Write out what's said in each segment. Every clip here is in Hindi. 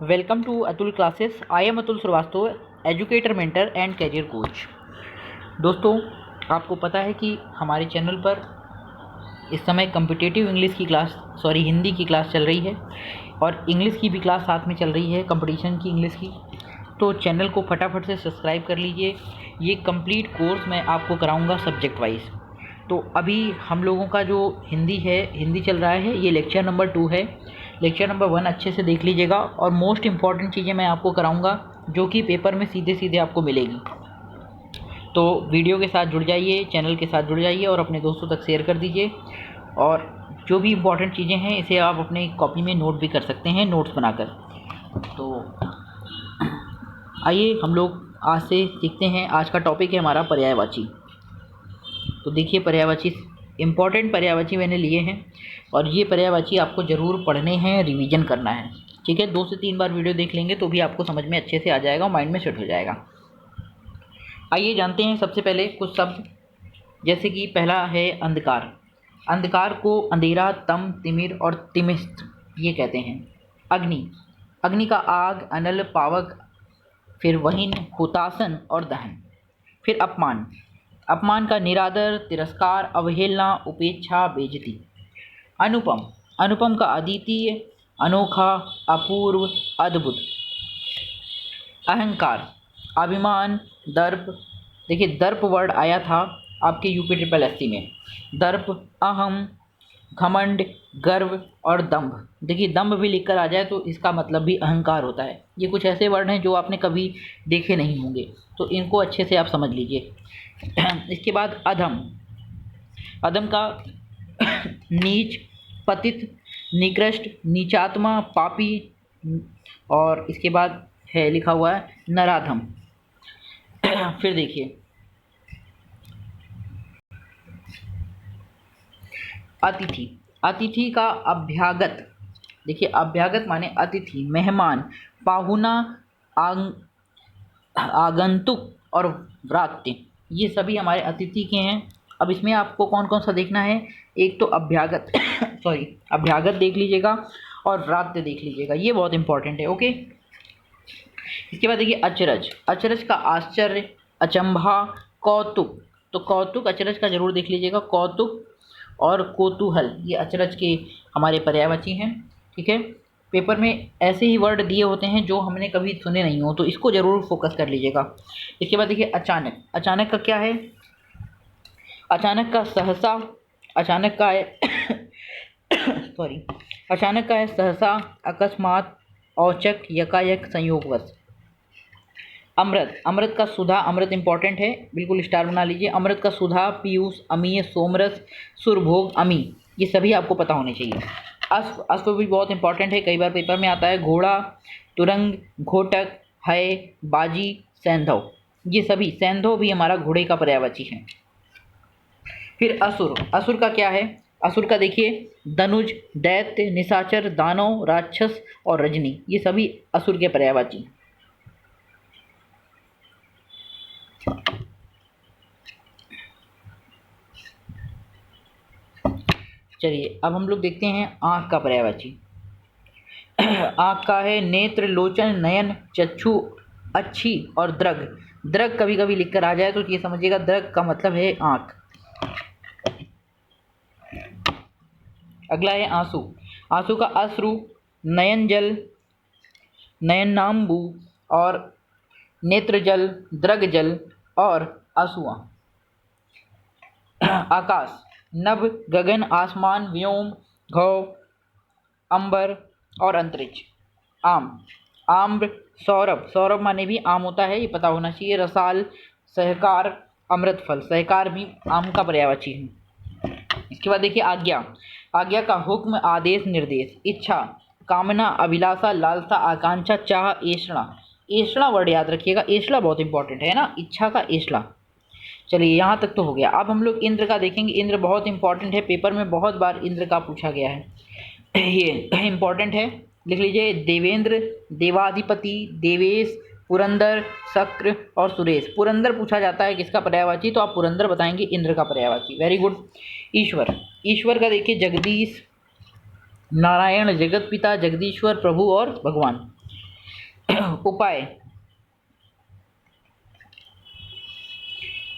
Welcome to Atul classes. I am Atul Srivastava, educator, mentor and career coach. दोस्तों, आपको पता है कि हमारे चैनल पर इस समय कम्पिटिटिव इंग्लिश की क्लास हिंदी की क्लास चल रही है और इंग्लिश की भी क्लास साथ में चल रही है, कंपटीशन की इंग्लिश की। तो चैनल को फटाफट से सब्सक्राइब कर लीजिए। ये कंप्लीट कोर्स मैं आपको कराऊंगा सब्जेक्ट वाइज। तो अभी हम लोगों का जो हिंदी चल रहा है, ये लेक्चर नंबर 2 है। लेक्चर नंबर 1 अच्छे से देख लीजिएगा और मोस्ट इम्पॉर्टेंट चीज़ें मैं आपको कराऊंगा जो कि पेपर में सीधे सीधे आपको मिलेगी। तो वीडियो के साथ जुड़ जाइए, चैनल के साथ जुड़ जाइए और अपने दोस्तों तक शेयर कर दीजिए। और जो भी इम्पॉर्टेंट चीज़ें हैं इसे आप अपने कॉपी में नोट भी कर सकते हैं, नोट्स बनाकर। तो आइए हम लोग आज से सीखते हैं। आज का टॉपिक है हमारा पर्यायवाची। तो देखिए, पर्यायवाची इम्पॉर्टेंट पर्यायवाची मैंने लिए हैं और ये पर्यायवाची आपको ज़रूर पढ़ने हैं, रिवीजन करना है। ठीक है, 2 से 3 बार वीडियो देख लेंगे तो भी आपको समझ में अच्छे से आ जाएगा, माइंड में सेट हो जाएगा। आइए जानते हैं सबसे पहले कुछ शब्द, जैसे कि पहला है अंधकार। अंधकार को अंधेरा, तम, तिमिर और तिमिस्त ये कहते हैं। अग्नि, अग्नि का आग, अनल, पावक, फिर वहीन, हुतासन और दहन। फिर अपमान, अपमान का निरादर, तिरस्कार, अवहेलना, उपेक्षा, बेइज्जती। अनुपम, अनुपम का अद्वितीय, अनोखा, अपूर्व, अद्भुत। अहंकार, अभिमान, दर्प। देखिए, दर्प वर्ड आया था आपके यूपी ट्रिपल एससी में। दर्प, अहम, घमंड, गर्व और दंभ। देखिए, दंभ भी लिखकर आ जाए तो इसका मतलब भी अहंकार होता है। ये कुछ ऐसे वर्ड हैं जो आपने कभी देखे नहीं होंगे, तो इनको अच्छे से आप समझ लीजिए। इसके बाद अधम, अधम का नीच, पतित, निकृष्ट, नीचात्मा, पापी। और इसके बाद है लिखा हुआ है नराधम। फिर देखिए, अतिथि, अतिथि का अभ्यागत। देखिए, अभ्यागत माने अतिथि, मेहमान, पाहुना, आगंतुक और व्रात्य। ये सभी हमारे अतिथि के हैं। अब इसमें आपको कौन कौन सा देखना है? एक तो अभ्यागत अभ्यागत देख लीजिएगा और व्रात्य देख लीजिएगा, ये बहुत इंपॉर्टेंट है। ओके, इसके बाद देखिए अचरज, अचरज का आश्चर्य, अचंभा, कौतुक। तो कौतुक अचरज का जरूर देख लीजिएगा। कौतुक और कौतूहल ये अचरज के हमारे पर्यायवाची हैं। ठीक है, पेपर में ऐसे ही वर्ड दिए होते हैं जो हमने कभी सुने नहीं हो, तो इसको ज़रूर फोकस कर लीजिएगा। इसके बाद देखिए अचानक, अचानक का क्या है? अचानक का सहसा, अचानक का है अचानक का है सहसा, अकस्मात, औचक, यकायक, संयोगवश। अमृत, अमृत का सुधा, अमृत इंपॉर्टेंट है, बिल्कुल स्टार बना लीजिए। अमृत का सुधा, पीयूष, अमीय, सोमरस, सुरभोग, अमी, ये सभी आपको पता होने चाहिए। अश्व, अश्व भी बहुत इंपॉर्टेंट है, कई बार पेपर में आता है। घोड़ा, तुरंग, घोटक, है, बाजी, सैंधव, ये सभी, सैंधव भी हमारा घोड़े का पर्यायवाची है। फिर असुर, असुर का क्या है? असुर का देखिए धनुज, दैत्य, निशाचर, दानव, राक्षस और रजनी, ये सभी असुर के पर्यायवाची। चलिए अब हम लोग देखते हैं आँख का पर्यायवाची। आँख का है नेत्र, लोचन, नयन, चक्षु, अच्छी और दृग। दृग कभी कभी लिखकर आ जाए तो ये समझिएगा, दृग का मतलब है आँख। अगला है आंसू, आंसू का अश्रु, नयन जल, नयनांबु और नेत्र जल, दृग जल और आंसुआ। आकाश, नभ, गगन, आसमान, व्योम, घौ, अंबर और अंतरिक्ष। आम, आम्र, सौरभ, सौरभ माने भी आम होता है, ये पता होना चाहिए। रसाल, सहकार, अमृत फल, सहकार भी आम का पर्यायवाची है। इसके बाद देखिए आज्ञा, आज्ञा का हुक्म, आदेश, निर्देश। इच्छा, कामना, अभिलाषा, लालसा, आकांक्षा, चाह, ऐषणा। ऐषणा वर्ड याद रखिएगा, ऐषणा बहुत इंपॉर्टेंट है ना, इच्छा का ऐषणा। चलिए यहाँ तक तो हो गया। अब हम लोग इंद्र का देखेंगे। इंद्र बहुत इंपॉर्टेंट है, पेपर में बहुत बार इंद्र का पूछा गया है, ये इंपॉर्टेंट है, लिख लीजिए। देवेंद्र, देवाधिपति, देवेश, पुरंदर, शक्र और सुरेश। पुरंदर पूछा जाता है किसका पर्यायवाची, तो आप पुरंदर बताएंगे इंद्र का पर्यायवाची। Very good. ईश्वर, ईश्वर का देखिए जगदीश, नारायण, जगत पिता, जगदीश्वर, प्रभु और भगवान। उपाय,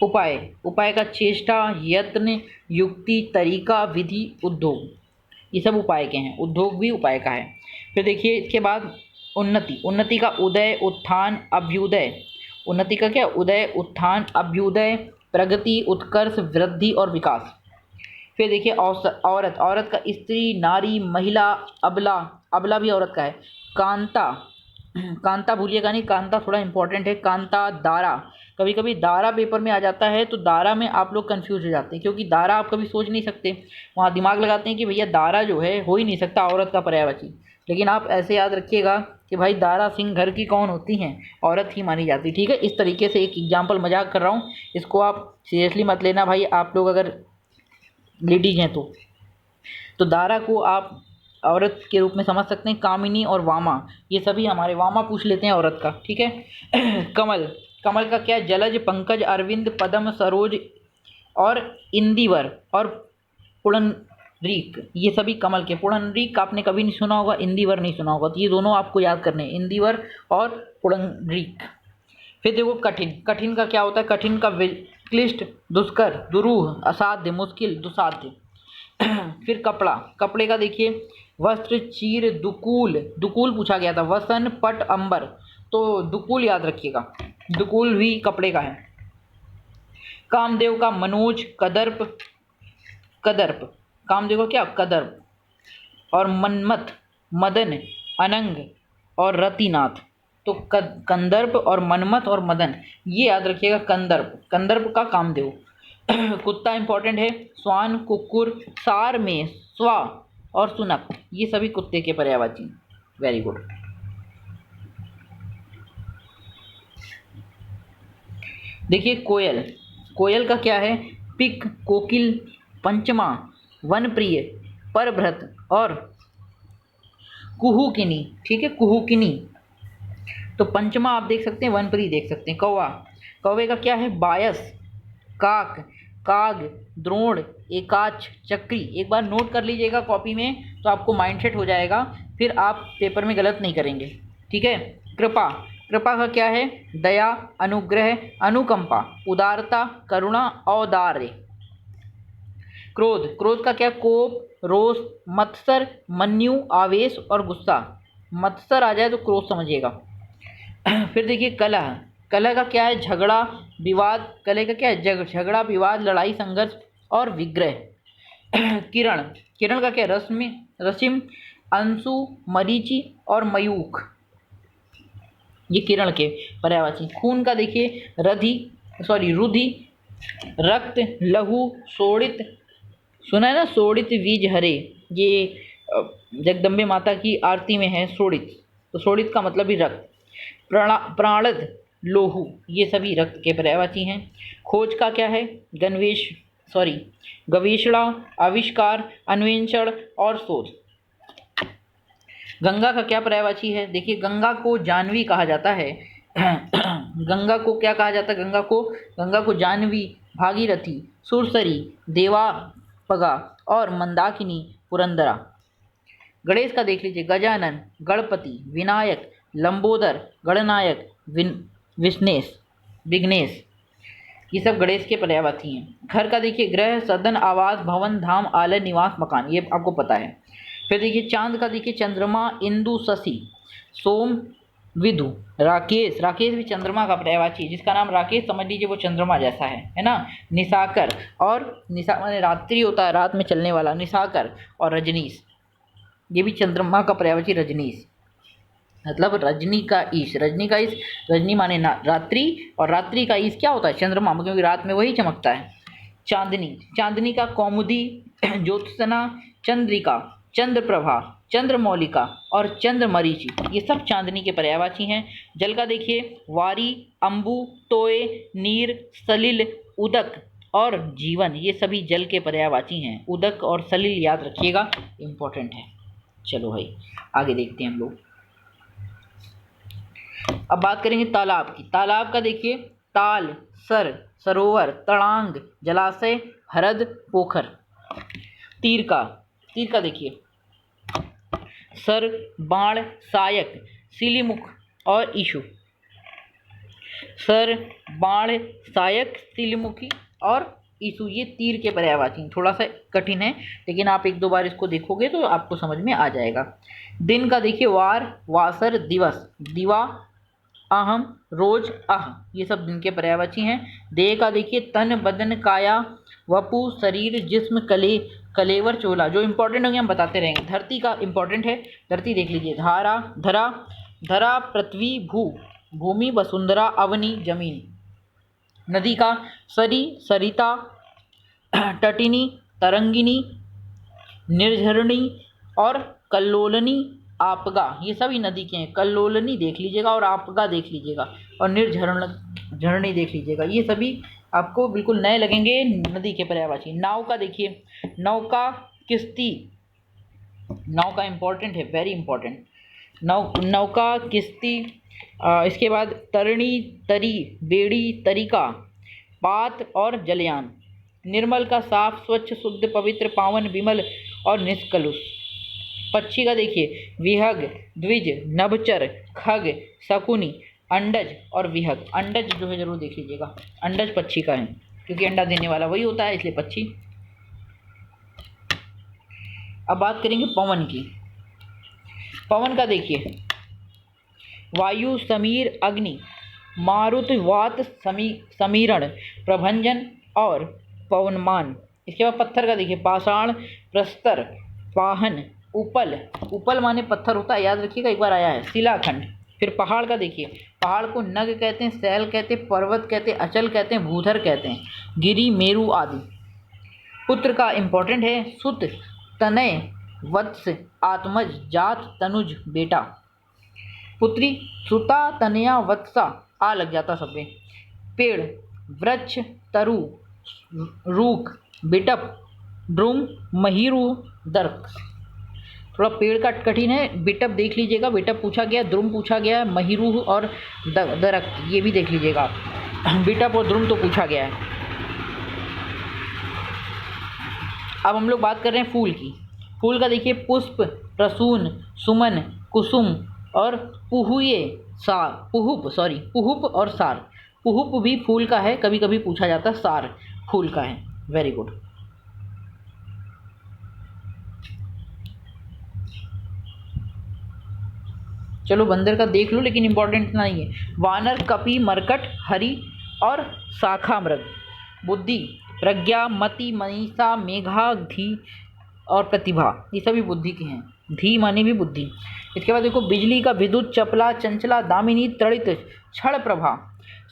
उपाय, उपाय का चेष्टा, यत्न, युक्ति, तरीका, विधि, उद्योग, ये सब उपाय के हैं। उद्योग भी उपाय का है। फिर देखिए इसके बाद उन्नति, उन्नति का उदय, उत्थान, अभ्युदय। उन्नति का क्या? उदय, उत्थान, अभ्युदय, प्रगति, उत्कर्ष, वृद्धि और विकास। फिर देखिए औरत, औरत का स्त्री, नारी, महिला, अबला, अबला भी औरत का है। कांता, कांता भूलिएगा नहीं, कांता थोड़ा इंपॉर्टेंट है। कांता, दारा, कभी कभी दारा पेपर में आ जाता है तो दारा में आप लोग कंफ्यूज हो जाते हैं, क्योंकि दारा आप कभी सोच नहीं सकते, वहाँ दिमाग लगाते हैं कि भैया दारा जो है हो ही नहीं सकता औरत का पर्यायवाची। लेकिन आप ऐसे याद रखिएगा कि भाई दारा सिंह घर की कौन होती हैं? औरत ही मानी जाती। ठीक है, इस तरीके से एक एग्जाम्पल मजाक कर रहा हूँ, इसको आप सीरियसली मत लेना भाई, आप लोग अगर लेडीज हैं तो दारा को आप औरत के रूप में समझ सकते हैं। कामिनी और वामा, ये सभी हमारे, वामा पूछ लेते हैं औरत का। ठीक है। कमल, कमल का क्या? जलज, पंकज, अरविंद, पद्म, सरोज और इंदिवर और पुंडरीक, ये सभी कमल के। पुंडरीक आपने कभी नहीं सुना होगा, इंदिवर नहीं सुना होगा, तो ये दोनों आपको याद करने हैं, इंदिवर और पुंडरीक। फिर देखो कठिन, कठिन का क्या होता है? कठिन का क्लिष्ट, दुष्कर, दुरूह, असाध्य, मुश्किल, दुसाध्य। फिर कपड़ा, कपड़े का देखिए वस्त्र, चीर, दुकूल, दुकूल पूछा गया था, वसन, पट, अंबर, तो दुकूल याद रखिएगा, दुकूल भी कपड़े का है। कामदेव का मनोज, कदर्प, कदर्प, कामदेव का क्या? कदर्प। और मनमथ, मदन, अनंग और रतिनाथ, तो कंदर्प और मनमथ और मदन, ये याद रखिएगा। कंदर्प, कंदर्प का कामदेव। कुत्ता इंपॉर्टेंट है। स्वान, कुकुर, सार में स्वा और सुनक, ये सभी कुत्ते के पर्यायवाची। Very good. देखिए कोयल, कोयल का क्या है? पिक, कोकिल, पंचमा, वनप्रिय, परभृत और कुहुकिनी। ठीक है, कुहुकिनी। तो पंचमा आप देख सकते हैं, वनप्रिय देख सकते हैं। कौवा, कौवे का क्या है? बायस, काक, काग, द्रोण, एकाच, चक्री। एक बार नोट कर लीजिएगा कॉपी में तो आपको माइंडसेट हो जाएगा, फिर आप पेपर में गलत नहीं करेंगे। ठीक है। कृपा, कृपा का क्या है? दया, अनुग्रह, अनुकंपा, उदारता, करुणा, औदार्य। क्रोध, क्रोध का क्या? कोप, रोष, मत्सर, मन्यु, आवेश और गुस्सा। मत्सर आ जाए तो क्रोध समझिएगा। फिर देखिए कलह, कलह का क्या है? झगड़ा, विवाद। कलह का क्या है? झगड़ा, विवाद, लड़ाई, संघर्ष और विग्रह। किरण, किरण का क्या? रश्मि, रश्मि, अंशु, मरीचि और मयूख, ये किरण के पर्यायवाची। खून का देखिए रुधि, रक्त, लहू, शोणित, सुना है ना, शोणित बीज हरे, ये जगदम्बे माता की आरती में है शोणित, तो शोणित का मतलब ही रक्त। प्राणद, लोहू, ये सभी रक्त के पर्यायवाची हैं। खोज का क्या है? गवेषणा, आविष्कार, अन्वेषण और शोध। गंगा का क्या पर्यायवाची है? देखिए गंगा को जानवी कहा जाता है। गंगा को क्या कहा जाता है? गंगा को जानवी, भागीरथी, सुरसरी, देवापगा और मंदाकिनी, पुरंदरा। गणेश का देख लीजिए, गजानन, गणपति, विनायक, लंबोदर, गणनायक, विघ्नेश, विघ्नेश, ये सब गणेश के पर्यायवाची हैं। घर का देखिए गृह, सदन, आवास, भवन, धाम, आलय, निवास, मकान, ये आपको पता है। फिर देखिए चांद का देखिए चंद्रमा, इंदु, शशि, सोम, विधु, राकेश, राकेश भी चंद्रमा का पर्यायवाची, जिसका नाम राकेश समझ लीजिए वो चंद्रमा जैसा है ना। निशाकर, और निशा माने रात्रि होता है, रात में चलने वाला, निशाकर। और रजनीश, ये भी चंद्रमा का पर्यायवाची, रजनीश मतलब रजनी का ईश, रजनी का ईश, रजनी माने रात्रि, और रात्रि का ईश क्या होता है? चंद्रमा, क्योंकि रात में वही चमकता है। चांदनी, चांदनी का कौमुदी, ज्योत्सना, चंद्रिका, चंद्रप्रभा, चंद्रमौलिका और चंद्रमरीचि, ये सब चांदनी के पर्यायवाची हैं। जल का देखिए वारी, अंबु, तोय, नीर, सलिल, उदक और जीवन, ये सभी जल के पर्यायवाची हैं। उदक और सलिल याद रखिएगा, इंपॉर्टेंट है। चलो भाई आगे देखते हैं हम लोग। अब बात करेंगे तालाब की। तालाब का देखिए ताल, सर, सरोवर, तड़ांग, जलाशय, हरद, पोखर। तीर का देखिए सर, बाण, सायक, सिलीमुख, और ईशु। सर, बाण, सायक, तिलमुखी और ईशु ये तीर के पर्यायवाची हैं। थोड़ा सा कठिन है, लेकिन आप एक दो बार इसको देखोगे तो आपको समझ में आ जाएगा। दिन का देखिए वार, वासर, दिवस, दिवा, अहम, रोज, अह, ये सब दिन के पर्यायवाची हैं। देह का देखिए तन, बदन, काया, वपु, शरीर, जिस्म, कलेवर, चोला। जो इंपॉर्टेंट होंगे हम बताते रहेंगे। धरती का इंपॉर्टेंट है, धरती देख लीजिए। धारा, धरा, धरा, पृथ्वी, भूमि, वसुंधरा, अवनी, जमीन। नदी का सरी, सरिता, तटिनी, तरंगिनी, निर्झरणी और कल्लोलनी, आपगा, ये सभी नदी के हैं। कल्लोलनी देख लीजिएगा और आपगा देख लीजिएगा और निर्झरणी देख लीजिएगा। ये सभी आपको बिल्कुल नए लगेंगे नदी के पर्यायवाची। नाव का देखिए, नौका, किश्ती, नौका इंपॉर्टेंट है, वेरी इंपॉर्टेंट। नौका, किश्ती, इसके बाद तरणी, तरी, बेड़ी, तरीका, पात और जलयान। निर्मल का साफ, स्वच्छ, शुद्ध, पवित्र, पावन, विमल और निष्कलुष। पक्षी का देखिए विहग, द्विज, नभचर, खग, शकुनी, अंडज और विहग। अंडज जो है जरूर देख लीजिएगा, अंडज पक्षी का है क्योंकि अंडा देने वाला वही होता है, इसलिए पक्षी। अब बात करेंगे पवन की। पवन का देखिए वायु, समीर, अग्नि, मारुत, वात, समीरण, प्रभंजन और पवनमान। इसके बाद पत्थर का देखिए पाषाण, प्रस्तर, पाहन, उपल, उपल माने पत्थर होता है, याद रखिएगा, एक बार आया है। शिलाखंड। फिर पहाड़ का देखिए, पहाड़ को नग कहते हैं, शैल कहते हैं, पर्वत कहते हैं, अचल कहते हैं, भूधर कहते हैं, गिरी, मेरु आदि। पुत्र का इंपॉर्टेंट है सुत, तनय, वत्स, आत्मज, जात, तनुज, बेटा। पुत्री सुता, तनया, वत्सा, आ लग जाता सब में। पेड़, वृक्ष, तरु, रूख, बिटप, ड्रुम, महीरु, दर्क। थोड़ा पेड़ का कठिन है, बिटप देख लीजिएगा, बिटप पूछा गया, द्रुम पूछा गया, महीरु और दरख्त ये भी देख लीजिएगा। बिटप और द्रुम तो पूछा गया है। अब हम लोग बात कर रहे हैं फूल की। फूल का देखिए पुष्प, प्रसून, सुमन, कुसुम और पुहुप और सार। पुहुप भी फूल का है, कभी कभी पूछा जाता है, सार फूल का है। Very good. चलो बंदर का देख लो, लेकिन इंपॉर्टेंट नहीं है। वानर, कपि, मरकट, हरि और शाखा मृग। बुद्धि, प्रज्ञा, मति, मनीषा, मेघा, धी और प्रतिभा, ये सभी बुद्धि के हैं। धी माने भी बुद्धि। इसके बाद देखो बिजली का विद्युत, चपला, चंचला, दामिनी, तड़ित, क्षण प्रभा,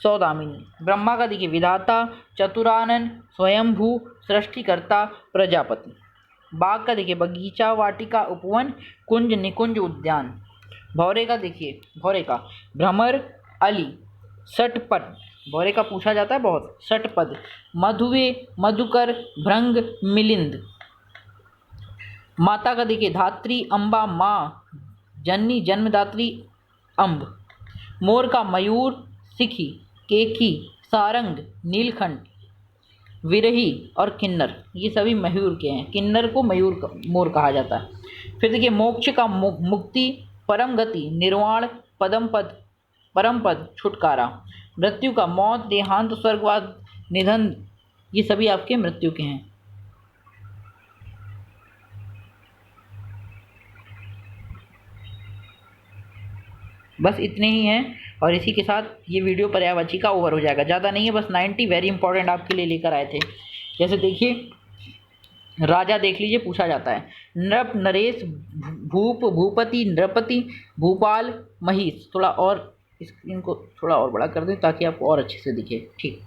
सौदामिनी। ब्रह्मा का देखिए विधाता, चतुरानन, स्वयंभू, सृष्टिकर्ता, प्रजापति। बाघ का देखिए बगीचा, वाटिका, उपवन, कुंज, निकुंज, उद्यान। भौरे का देखिए, भौरे का भ्रमर, अली, षटपद, भौरे का पूछा जाता है बहुत, षटपद, मधुवे, मधुकर, भृंग, मिलिंद। माता का देखिए धात्री, अम्बा, माँ, जननी, जन्मदात्री, अम्ब। मोर का मयूर, सिखी, केकी, सारंग, नीलखंड, विरही और किन्नर, ये सभी मयूर के हैं। किन्नर को मोर कहा जाता है। फिर देखिए मोक्ष का मुक्ति, परम गति, निर्वाण, परम पद, छुटकारा। मृत्यु का मौत, देहांत, स्वर्गवास, निधन, ये सभी आपके मृत्यु के हैं। बस इतने ही हैं और इसी के साथ ये वीडियो पर्यायवाची का ओवर हो जाएगा। ज़्यादा नहीं है, बस 90 वेरी इंपॉर्टेंट आपके लिए लेकर आए थे। जैसे देखिए राजा देख लीजिए, पूछा जाता है नृप, नरेश, भूप, भूपति, नृपति, भूपाल, महिष। थोड़ा और इनको थोड़ा और बड़ा कर दें ताकि आपको और अच्छे से दिखे। ठीक,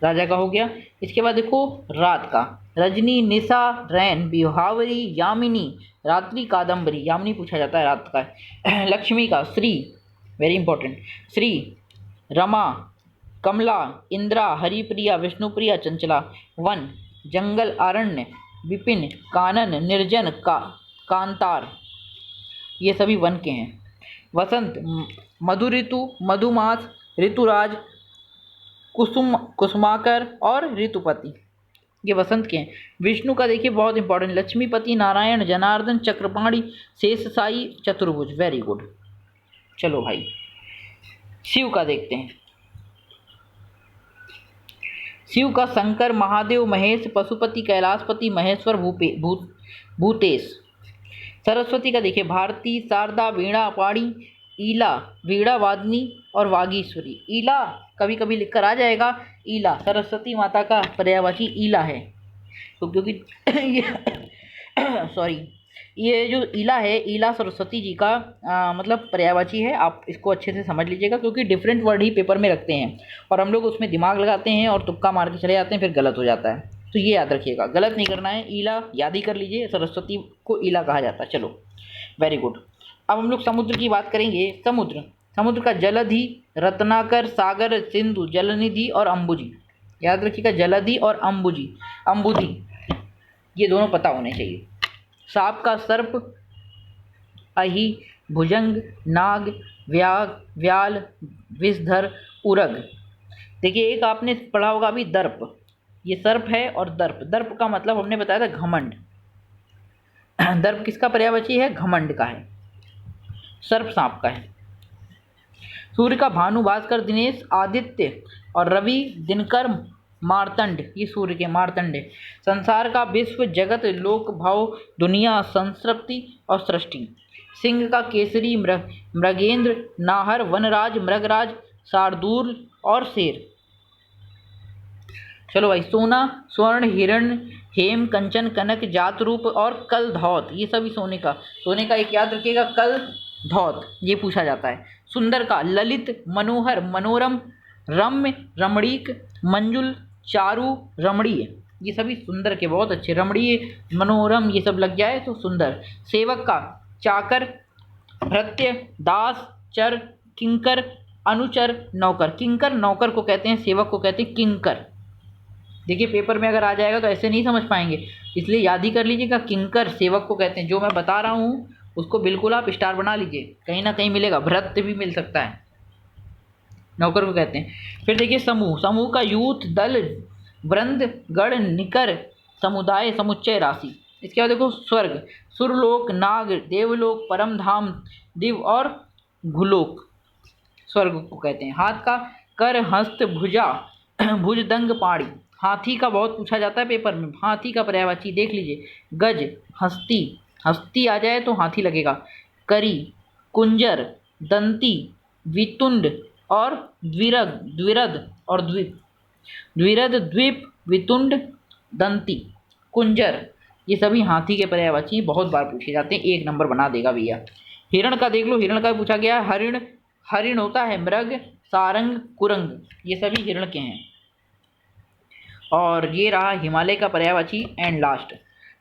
राजा का हो गया। इसके बाद देखो रात का, रजनी, निशा, रैन, बिहावरी, यामिनी, रात्रि, कादम्बरी। यामिनी पूछा जाता है रात का। लक्ष्मी का श्री, वेरी इंपॉर्टेंट, श्री, रमा, कमला, इंद्रा, हरिप्रिया, विष्णुप्रिया, चंचला। वन, जंगल, अरण्य, विपिन, कानन, निर्जन, कांतार, ये सभी वन के हैं। वसंत, मधु ऋतु, मधुमास, ऋतुराज, कुसुमाकर और ऋतुपति, ये वसंत के हैं। विष्णु का देखिए बहुत इंपॉर्टेंट, लक्ष्मीपति, नारायण, जनार्दन, चक्रपाणी, शेषशायी, चतुर्भुज। Very good. चलो भाई शिव का देखते हैं। शिव का शंकर, महादेव, महेश, पशुपति, कैलाशपति, महेश्वर, भूतेश। सरस्वती का देखिए भारती, शारदा, वीणा, पाणी, ईला, वीणा वादनी और वागीश्वरी। ईला कभी कभी लिखकर आ जाएगा, ईला सरस्वती माता का पर्यायवाची ईला है। तो क्योंकि सॉरी, ये जो ईला है, ईला सरस्वती जी का मतलब पर्यायवाची है। आप इसको अच्छे से समझ लीजिएगा, क्योंकि डिफरेंट वर्ड ही पेपर में रखते हैं और हम लोग उसमें दिमाग लगाते हैं और तुक्का मार के चले जाते हैं, फिर गलत हो जाता है। तो ये याद रखिएगा, गलत नहीं करना है। ईला याद ही कर लीजिए, सरस्वती को ईला कहा जाता है। चलो वेरी गुड। अब हम लोग समुद्र की बात करेंगे। समुद्र का जलधि, रत्नाकर, सागर, सिंधु, जलनिधि और अम्बुजी। याद रखिएगा, जलधि और अम्बुधि ये दोनों पता होने चाहिए। सांप का सर्प, अहि, भुजंग, नाग, व्याल, विषधर, उरग। देखिए एक आपने पढ़ा होगा अभी दर्प, ये सर्प है। और दर्प का मतलब हमने बताया था घमंड। दर्प किसका पर्यायवाची है? घमंड का है। सर्प सांप का है। सूर्य का भानु, भास्कर, दिनेश, आदित्य और रवि, दिनकर, मार्तंड, ये सूर्य के मार्तंड है। संसार का विश्व, जगत, लोक, भाव, दुनिया, संस्कृति और सृष्टि। सिंह का केसरी, मृगेंद्र, नाहर, वनराज, मृगराज, शार्दूल और शेर। चलो भाई, सोना, स्वर्ण, हिरण, हेम, कंचन, कनक, जात रूप और कल धौत, ये सभी सोने का एक याद रखिएगा, कल धौत, ये पूछा जाता है। सुंदर का ललित, मनोहर, मनोरम, रम्य, रमणीक, मंजुल, चारु, रमणीय, ये सभी सुंदर के बहुत अच्छे। रमणीय, मनोरम ये सब लग जाए तो सुंदर। सेवक का चाकर, भृत्य, दास, चर, किंकर, अनुचर, नौकर। किंकर नौकर को कहते हैं, सेवक को कहते हैं किंकर। देखिए पेपर में अगर आ जाएगा तो ऐसे नहीं समझ पाएंगे, इसलिए याद ही कर लीजिएगा, किंकर सेवक को कहते हैं। जो मैं बता रहा हूँ उसको बिल्कुल आप स्टार बना लीजिए, कहीं ना कहीं मिलेगा। भृत्य भी मिल सकता है, नौकर को कहते हैं। फिर देखिए समूह का यूथ, दल, वृंद, गण, निकर, समुदाय, समुच्चय, राशि। इसके बाद देखो स्वर्ग, सुरलोक, नाग, देवलोक, परम धाम, दिव और भूलोक, स्वर्ग को कहते हैं। हाथ का कर, हस्त, भुजा, भुजदंग, पाड़ी। हाथी का बहुत पूछा जाता है पेपर में, हाथी का पर्यायवाची देख लीजिए, गज, हस्ती आ जाए तो हाथी लगेगा। करी, कुंजर, दंती, वितुंड और द्विरद और द्वीप। द्विरद, द्वीप, वितुंड, दंती, कुंजर, ये सभी हाथी के पर्यायवाची बहुत बार पूछे जाते हैं, 1 नंबर बना देगा भैया। हिरण का देख लो, हिरण का पूछा गया। हरिण होता है, मृग, सारंग, कुरंग, ये सभी हिरण के हैं। और ये रहा हिमालय का पर्यायवाची एंड लास्ट,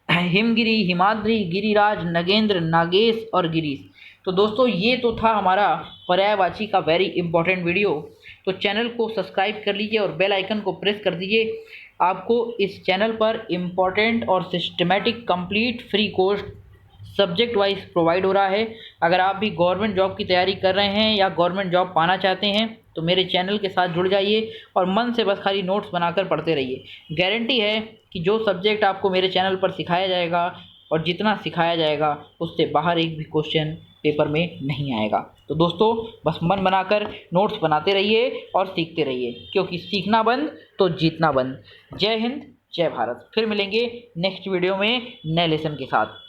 हिमगिरी, हिमाद्री, गिरिराज, नगेंद्र, नागेश और गिरीश। तो दोस्तों ये तो था हमारा पर्यायवाची का वेरी इंपॉर्टेंट वीडियो। तो चैनल को सब्सक्राइब कर लीजिए और बेल आइकन को प्रेस कर दीजिए। आपको इस चैनल पर इम्पॉर्टेंट और systematic complete free course subject wise provide हो रहा है। अगर आप भी गवर्नमेंट जॉब की तैयारी कर रहे हैं या गवर्नमेंट जॉब पाना चाहते हैं तो मेरे चैनल के साथ जुड़ जाइए और मन से बस खाली नोट्स बनाकर पढ़ते रहिए। गारंटी है कि जो सब्जेक्ट आपको मेरे चैनल पर सिखाया जाएगा और जितना सिखाया जाएगा उससे बाहर एक भी क्वेश्चन पेपर में नहीं आएगा। तो दोस्तों बस मन बनाकर नोट्स बनाते रहिए और सीखते रहिए, क्योंकि सीखना बंद तो जीतना बंद। जय हिंद, जय भारत। फिर मिलेंगे नेक्स्ट वीडियो में नए लेसन के साथ।